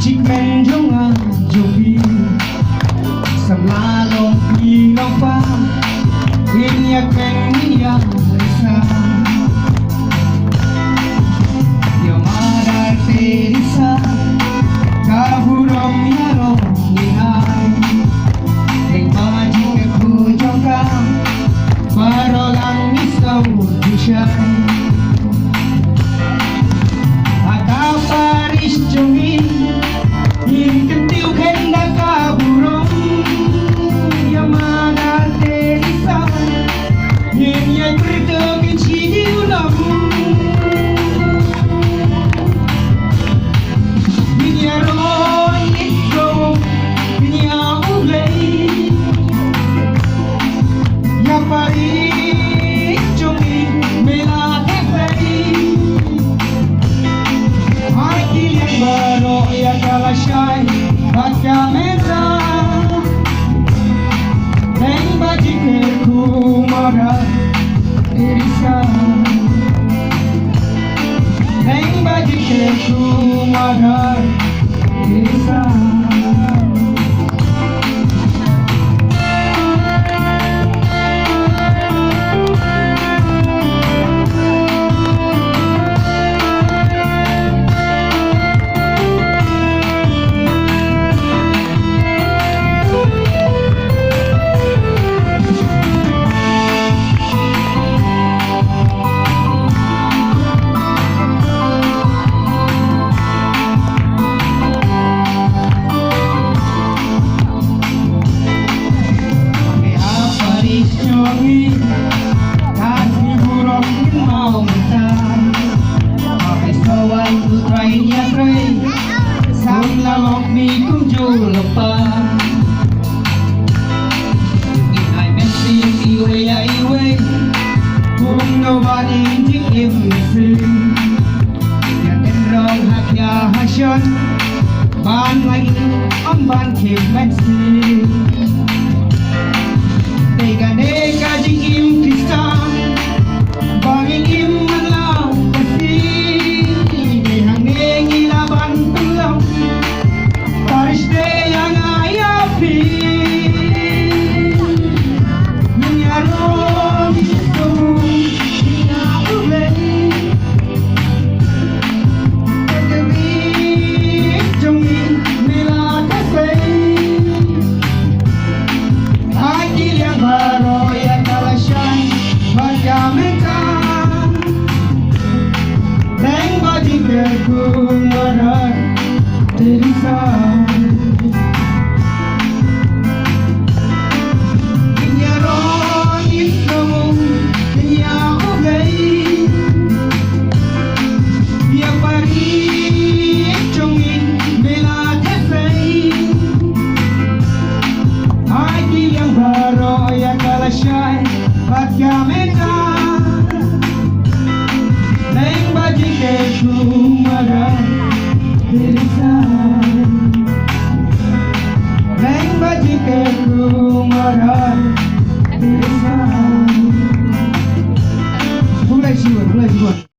chiếc men giống dầu phi sầm la lòng phi lòng pha in ya keng ya sa yo mara terisa kaburom ya lo ni hai keng maji ke ku joka marolang isau dishai atau Paris jongi in kentiu kenda kaburom Yamada Teresa in ya krito kichi ulam in ya roy itro in ya uglei ya Paris jongi mela tefei Baro ya kalashai bakameta Neng bajike kumara Teresa Neng bajike kumara Teresa Jongi kasih burung mau mentar pakai sawan tu train ya train sang lalok mi kunjul lepas I miss you iwe kung nobody think if me free ya tenrong hak ya hasyon ban lagi ban kim maxi Nega jing im kisah banging im manlau pasti hang nengi laban pelau Paris de yang ayapi menyaron kamu ina ulei tegeri jongi mela kasei Akil yang baru ya kalasyan bakameta Neng bajike kumara Teresa Inyaron islamu ya ublei ya Paris jongin bela tefei Akil yang baru ya kalasyan bakameta Neng bajike kumara Teresa Neng bajike kumara Teresa Mulai siwa